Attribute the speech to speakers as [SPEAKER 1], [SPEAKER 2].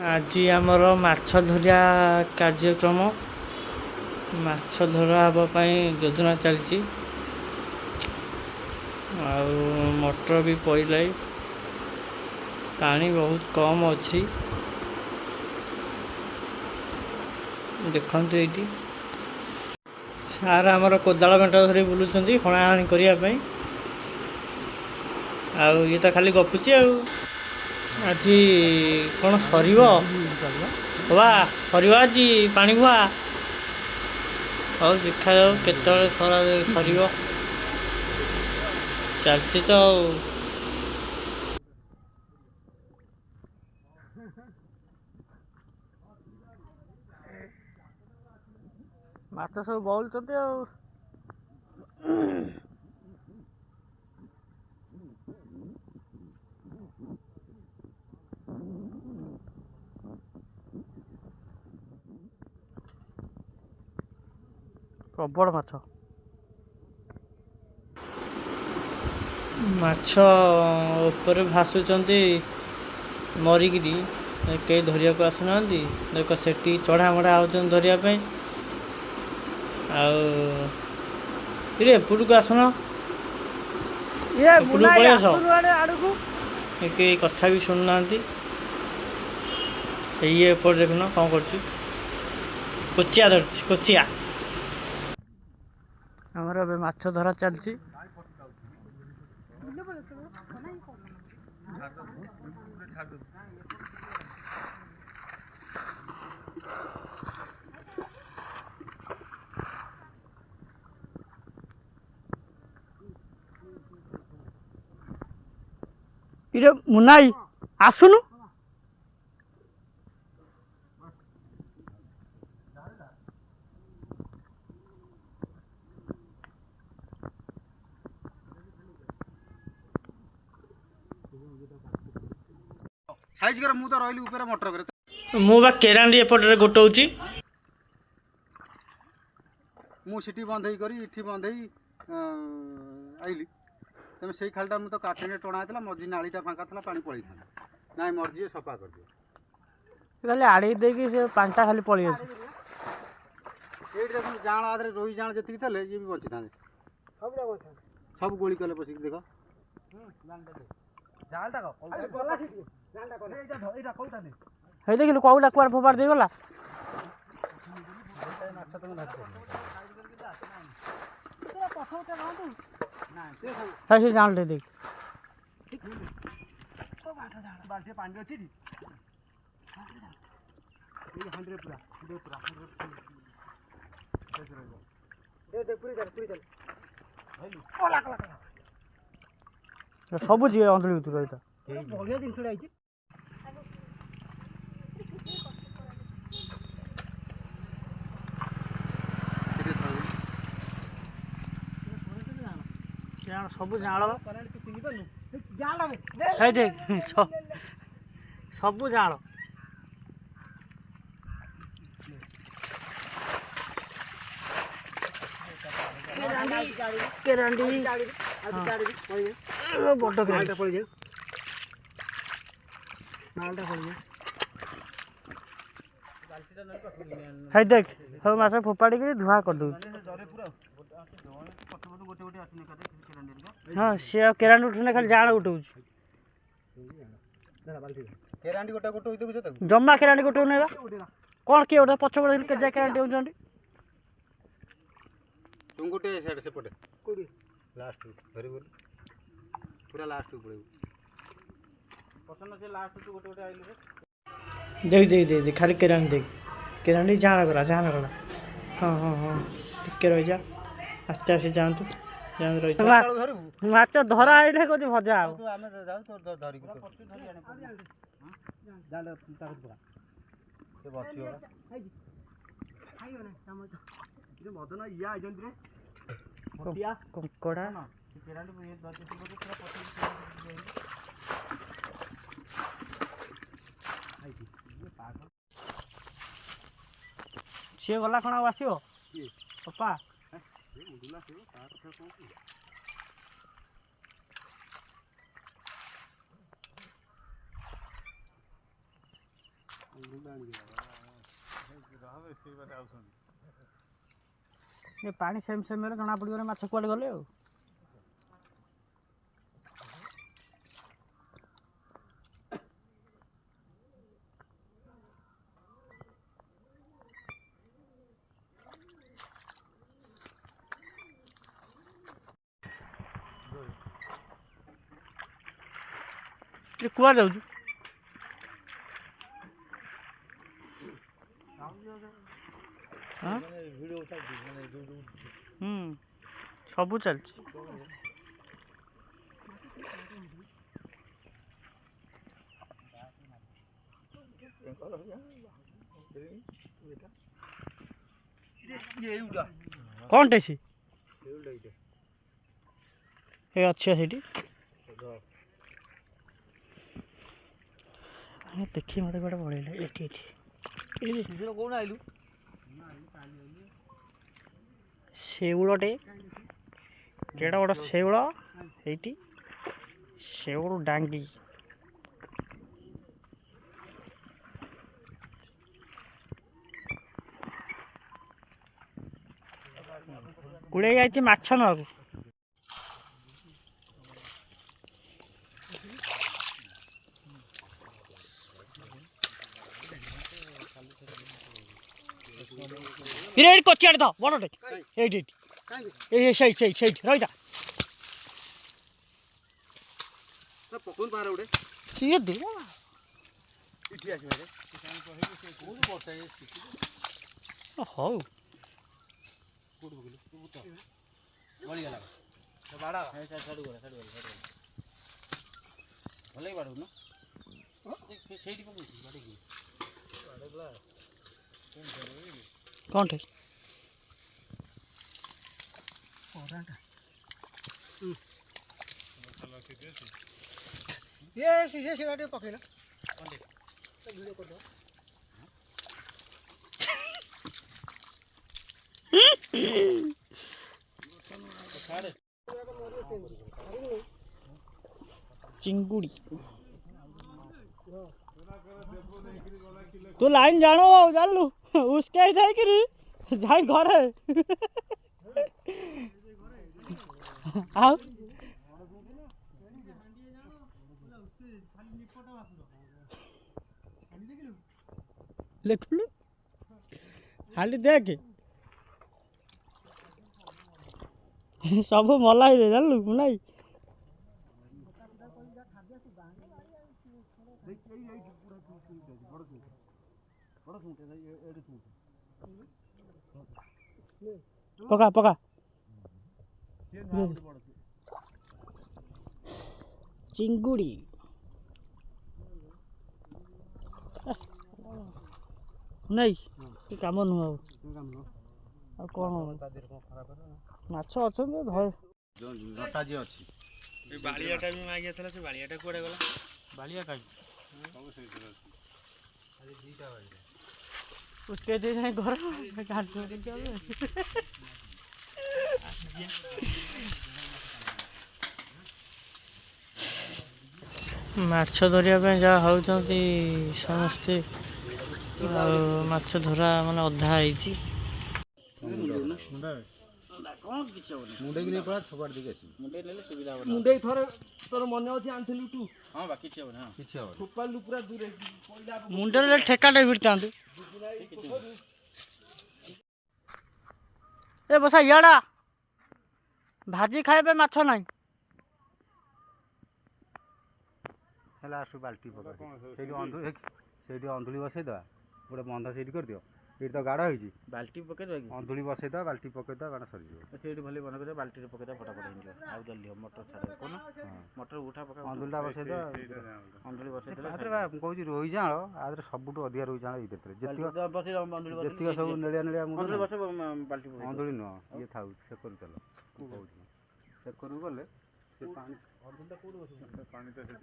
[SPEAKER 1] आज आमर माछ धरिया कार्यक्रम माछ धरा हाँवाई योजना चलती मोटर भी पड़े पानी बहुत कम अच्छी देखते ये सार आमर कोदाल बेंट धरी बुलूँ हणाहाणी करने ये तो खाली गपुची आज कौन सर वा सर आज पानी बुआ और देखा जाऊ केत सर चलती तो माछ सब बोलुंट प्रबल माछ माछ ऊपर भासुचंती मरिकी कई धरिया को आसुना देख सेठी चढ़ा मढ़ा होचन धरिया आरे एपट को आसन ये कथा भी शुणुना ये एपट देखुन कौन कर कोचिया धर कोचिया आमर ए माछ धरा चलती इरे मुनाई आसुनु
[SPEAKER 2] साइज कर मु तो रहली ऊपर मोटर करे
[SPEAKER 1] मु बा केरांडी एपटे गोटौची
[SPEAKER 2] मु सिटी बंधई करी इठी बंधई आइली तमे सेई खालटा मु तो काटने टणा आइतला मझी नालीटा फांका थला पानी पळई था नाइ मर्जी सफा कर दियो
[SPEAKER 1] खाली आड़ी देकी से पांटा खाली पळी अछि
[SPEAKER 2] एट देखो जाण आदरे रोही जाण जति थले ये भी बंची थाने सब गोली कले पसी देखो जालटा को अरे बोला सिटी जालटा को एटा कोटा ने
[SPEAKER 1] हे देखिलु कौला कुआर फोपाड़ दे गला
[SPEAKER 2] अच्छा तुम धर
[SPEAKER 1] तेरा पथो के गांतु ना ते से जान ले देख तो बाल्टी पानी अछि दी ये 100 पूरा दे पूरा 100 दे पूरी चल ओला कला सब जी अंधली उतर रहिता बढ़िया दिन छुड़ा आइछि जान सब जाल सब जाल केरांडी बड़ केरांडी पड़ जाए नालटा पड़ जाए है देख सब मास फोपाड़ी के धुआ कर दो हाँ से केरांडी उठने खाली जान उठाऊ
[SPEAKER 2] केरांडी गोटा गोटा होई देखो त
[SPEAKER 1] जम्मा केरांडी गोटे नेबा कोन के ओटा पछ पड़ के जा केरांडी होजंडी
[SPEAKER 2] तुम गोटे साइड से पटे कोडी लास्ट धरि बोल पूरा लास्ट पड़े पसंद से लास्ट तो गोटे गोटे आइले
[SPEAKER 1] देख देख देख देख खाली केरांडी जान करा हाँ हाँ हाँ टिके रह जा आस्ते आस्ते जानतु जान रही माछ धरा आइले को भजा हो
[SPEAKER 2] तू आमे जाऊ तो धरि को पछ धरि आने जाल ताकत पूरा के बचियो खाइयो ना हम ये मदन या आजन रे मोटिया
[SPEAKER 1] कंकड़ा
[SPEAKER 2] केरांडी ये 10 किलो पूरा पछ
[SPEAKER 1] सी गला कण आसो पप्पा ଏ ପାଣି ସେମ୍ ସେମ୍ରେ ଜଣା ପଡ଼ିଗଲେ ମାଛ କୁଆଡ଼େ ଗଲେ ଆଉ। କୁଆଡ଼େ ଯାଉଛୁ? ସବୁ ଚାଲିଛି। କ'ଣଟେ ସେ ଏ ଅଛି ସେଇଠି ଦେଖି ମତେ କୁଆଡ଼େ ପଳେଇଲା। ଏଠି କଣ ଆଇଲୁ? ଶେଉଳଟେ କେଡ଼ା ବଡ଼ ଶେଉଳ ଏଇଠି ଶେଉଳ ଡାଙ୍ଗି କୁଳେଇ ଯାଇଛି ମାଛ ନବାକୁ। ଏଇଠି କଚିଆଡ଼େ ତ ବଡ଼ଟେ ଏଇଠି ସେଇଠି ରହିଥା। କିଏ ଦେ ହଉ କ'ଣଟେ ସେଟା ଟିକେ ପକେଇଲା ଭିଡ଼ିଓ କରିଦେବ। चिंगुड़ी तू लाइन जानो जान लू उसके जाए कि जाए घरे लिखलु हाली देख सब मलाई रे जान लू नहीं पका पका चिंगुड़ी नहीं काम नुह कौन माछ अच्छा
[SPEAKER 2] नटा जी अच्छी
[SPEAKER 3] बालियाटा भी मागिया था से बालियाटा कुआडे गला बालिया काई
[SPEAKER 1] उसके दे जाए घर काट के चले माछ धरिया पे जा होउचंती समस्ते माछ धरा माने अधा आईची
[SPEAKER 2] मुंडे थोड़े तोर मन अच्छे आनथिलु तू
[SPEAKER 3] हां बाकी छ हां
[SPEAKER 2] किछ हो
[SPEAKER 3] फुपालु पूरा दूर पइला
[SPEAKER 1] मुंडे ठेकाटे भिड़तांते ए बसा याडा भाजी खाइबे माछ नाही
[SPEAKER 2] हला आसु बाल्टी पका सेठी अंधुली बसै दा गोटे बंध सेठी कर दियो एठी तो गाड़ होई छी
[SPEAKER 3] बाल्टी पके दो
[SPEAKER 2] अंधुली बसै दा बाल्टी पकै दा गाड़ सरी जो
[SPEAKER 3] सेठी भले बन कर बाल्टी रे पके दा फटाफट हिंजो आ जल्दी हो मोटर छाड़े कोन मोटर उठा पका
[SPEAKER 2] अंधुलीटा बसै दा
[SPEAKER 3] अंधुली बसे दे
[SPEAKER 2] आदरे बा कहू छी रोई जाळ आदरे सबुटो अधिया रोई जाळ ई देतरे जतिक सब नेलिया नेलिया
[SPEAKER 3] अंधुली बसे बाल्टी
[SPEAKER 2] अंधुली न ये थाउ से करू चलो कहू छी से करू गले से पानी अंधुलीटा कोड बसे पानी तो से